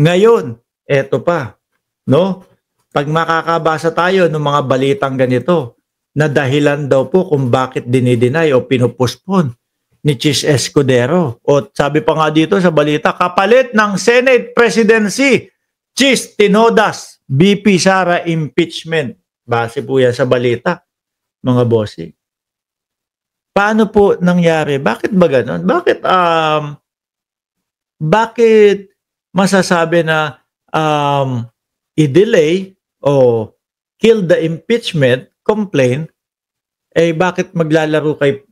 Ngayon, eto pa, no? Pag makakabasa tayo ng mga balitang ganito, na dahilan daw po kung bakit dinideny o pinupospon ni Chis Escudero. O sabi pa nga dito sa balita, kapalit ng Senate presidency, Chis tinodas, BP Sara impeachment. Base po yan sa balita, mga bossing. Paano po nangyari? Bakit ba ganon? Bakit masasabi na i-delay o kill the impeachment complaint, bakit maglalaro kay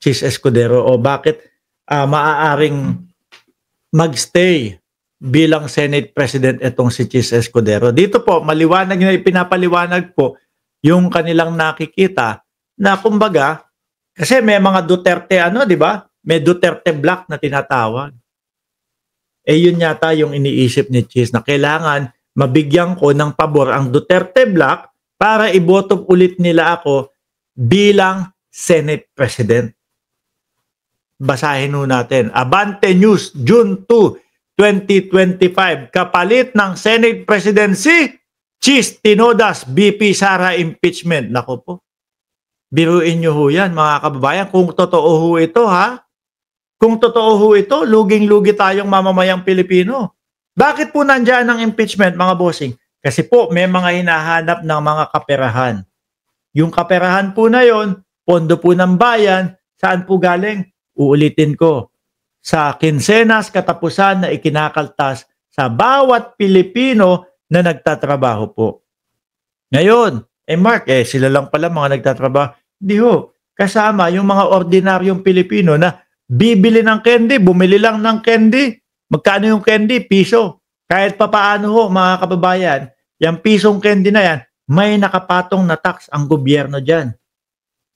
Chis Escudero o bakit maaaring magstay bilang Senate President itong si Chis Escudero? Dito po, maliwanag na ipinapaliwanag po yung kanilang nakikita na kumbaga, kasi may mga Duterte di ba? May Duterte block na tinatawag. Yun yata yung iniisip ni Chis na kailangan mabigyan ko ng pabor ang Duterte block para iboto ulit nila ako bilang Senate President. Basahin ho natin. Abante News, June 2, 2025. Kapalit ng Senate Presidency, Chis tinodas, BP Sara impeachment. Nako po. Biruin nyo ho yan, mga kababayan. Kung totoo ho ito, Kung totoo ho ito, luging-lugi tayong mamamayang Pilipino. Bakit po nandiyan ang impeachment, mga bossing? Kasi po, may mga hinahanap ng mga kaperahan. Yung kaperahan po na yon, pondo po ng bayan, saan po galing? Uulitin ko. Sa kinsenas katapusan na ikinakaltas sa bawat Pilipino na nagtatrabaho po. Ngayon, Mark, sila lang pala mga nagtatrabaho. Hindi ho. Kasama yung mga ordinaryong Pilipino na bibili ng candy, bumili lang ng candy. Magkano yung candy? Piso. Kahit papaano ho, mga kababayan, yung pisong candy na yan, may nakapatong na tax ang gobyerno dyan.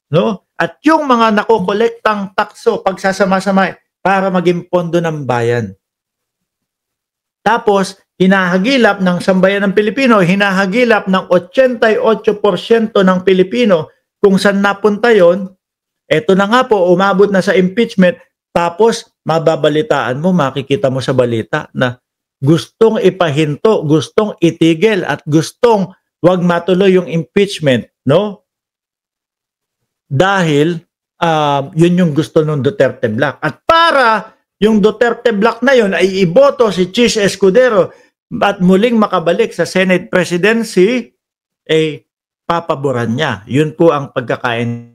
No? At yung mga nakokolektang takso, pagsasama-sama para maging pondo ng bayan. Tapos, hinahagilap ng sambayan ng Pilipino, hinahagilap ng 88% ng Pilipino kung saan napunta yon. Eto na nga po, umabot na sa impeachment, tapos mababalitaan mo, makikita mo sa balita na gustong ipahinto, gustong itigil, at gustong wag matuloy yung impeachment, no? Dahil yun yung gusto ng Duterte Block. At para yung Duterte Block na yun ay iboto si Chis Escudero at muling makabalik sa Senate Presidency, papaboran niya. Yun po ang pagkakain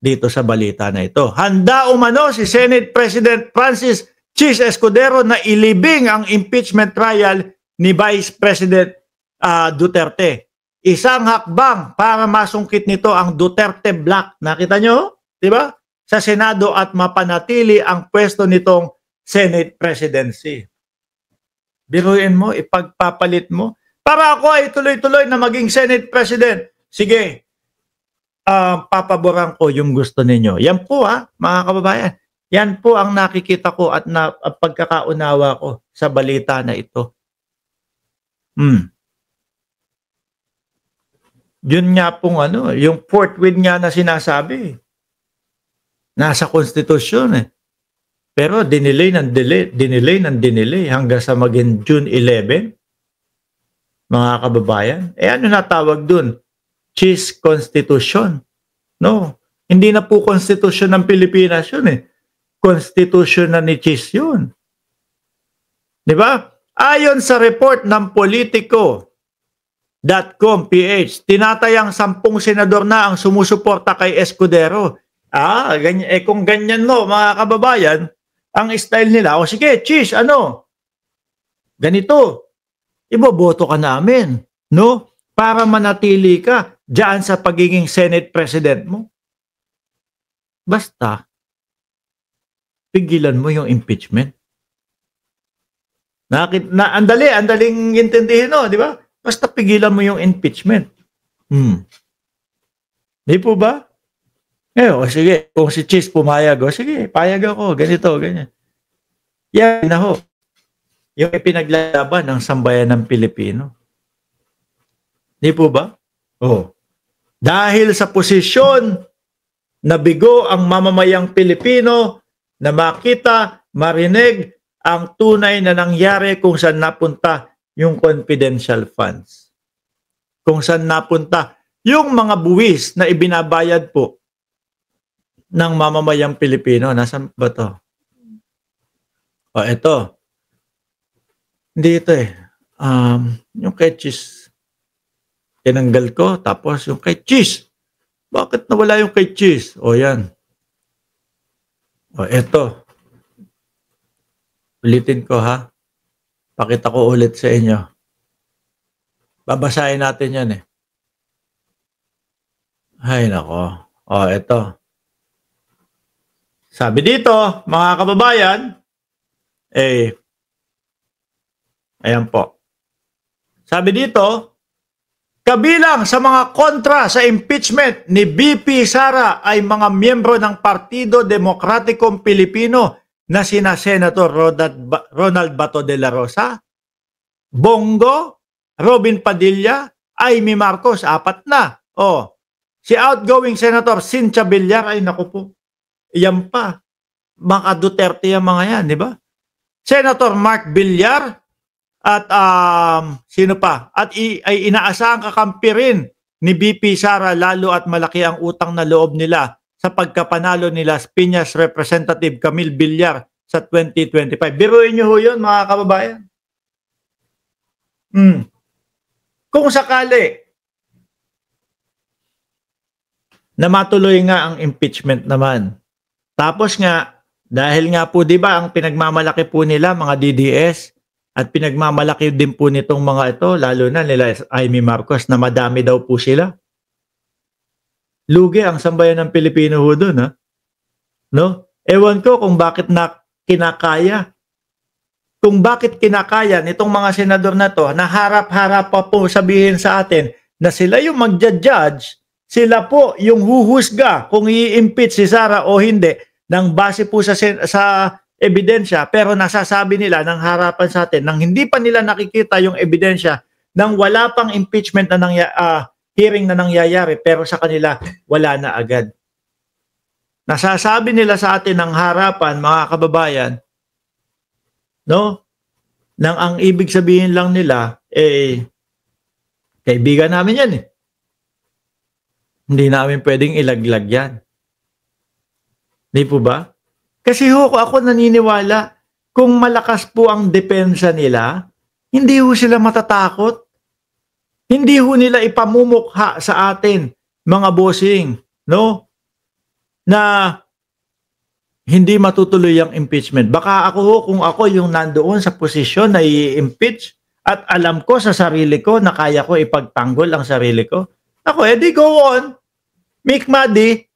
dito sa balita na ito. Handa umano si Senate President Francis Chis Escudero na ilibing ang impeachment trial ni Vice President Duterte. Isang hakbang para masungkit nito ang Duterte Block. Nakita nyo? Diba? Sa Senado at mapanatili ang pwesto nitong Senate Presidency. Biruin mo, ipagpapalit mo. Para ako ay tuloy-tuloy na maging Senate President. Sige, papaboran ko yung gusto ninyo. Yan po mga kababayan. Yan po ang nakikita ko at pagkakaunawa ko sa balita na ito. Yun nga pong yung fourth win nga na sinasabi. Nasa konstitusyon Pero dinelay hanggang sa maging June 11. Mga kababayan. Ano natawag dun? Chis Constitution. No, hindi na po Constitution ng Pilipinas yun Constitution na ni Chis yun. Di ba? Ayon sa report ng Politico.com PH, tinatayang 10 senador na ang sumusuporta kay Escudero. Ganyan, kung ganyan mga kababayan, ang style nila, sige, Chis, ganito, iboboto ka namin, no? Para manatili ka diyan sa pagiging Senate President mo. Basta, pigilan mo yung impeachment. Andaling intindihin, di ba? Basta pigilan mo yung impeachment. Di po ba? Sige, kung si Chis pumayag, sige, payag ako, ganito, ganyan. Yan na ho. Yung ipinaglalaban ng sambayan ng Pilipino. Di po ba? Dahil sa posisyon na bigo ang mamamayang Pilipino na makita, marinig ang tunay na nangyari kung saan napunta yung confidential funds. Kung saan napunta yung mga buwis na ibinabayad po ng mamamayang Pilipino. Nasaan ba to? O, ito. Hindi ito eh. Yung kay Cheese, tinanggal ko. Tapos yung kay Cheese. Bakit nawala yung kay Cheese? O, yan. O, ito. Ulitin ko ha. Pakita ko ulit sa inyo. Babasahin natin yan eh. Ay, nako. O, ito. Sabi dito, mga kababayan, ayan po. Sabi dito, kabilang sa mga kontra sa impeachment ni BP Sara ay mga miyembro ng Partido Demokratikong Pilipino na sina Senator Ronald Bato de la Rosa, Bongo, Robin Padilla, Amy Marcos, 4 na. O, si outgoing Senator Cynthia Villar, ay naku po, yan pa. Mga Duterte yung mga yan, di ba? Senator Mark Villar at sino pa? At ay inaasahang kakampi rin ni BP Sara lalo at malaki ang utang na loob nila sa pagkapanalo nila Piñas Representative Camille Villar sa 2025. Biruin nyo ho yun, mga kababayan. Kung sakali na matuloy nga ang impeachment naman. Tapos nga, dahil nga po 'di ba ang pinagmamalaki po nila mga DDS at pinagmamalaki din po nitong mga ito, lalo na nila Amy Marcos na madami daw po sila. Lugi ang sambayan ng Pilipino ho doon, ha? No? Ewan ko kung bakit kinakaya. Kung bakit kinakaya nitong mga senador na to na harap-harap pa po sabihin sa atin na sila yung magja-judge, sila po yung huhusga kung i-impeach si Sara o hindi nang base po sa ebidensya, pero nasasabi nila ng harapan sa atin nang hindi pa nila nakikita yung ebidensya nang wala pang impeachment na hearing na nangyayari, pero sa kanila wala na agad. Nasasabi nila sa atin ng harapan, mga kababayan, no? Nang ang ibig sabihin lang nila, kaibigan namin yan eh. Hindi namin pwedeng ilaglag yan. Di po ba? Kasi ako naniniwala, kung malakas po ang depensa nila, hindi ho sila matatakot. Hindi ho nila ipamumukha sa atin, mga bossing, no? Na hindi matutuloy ang impeachment. Baka ako ho, kung ako yung nandoon sa posisyon na i-impeach at alam ko sa sarili ko na kaya ko ipagtanggol ang sarili ko, ako, edi go on. Make money.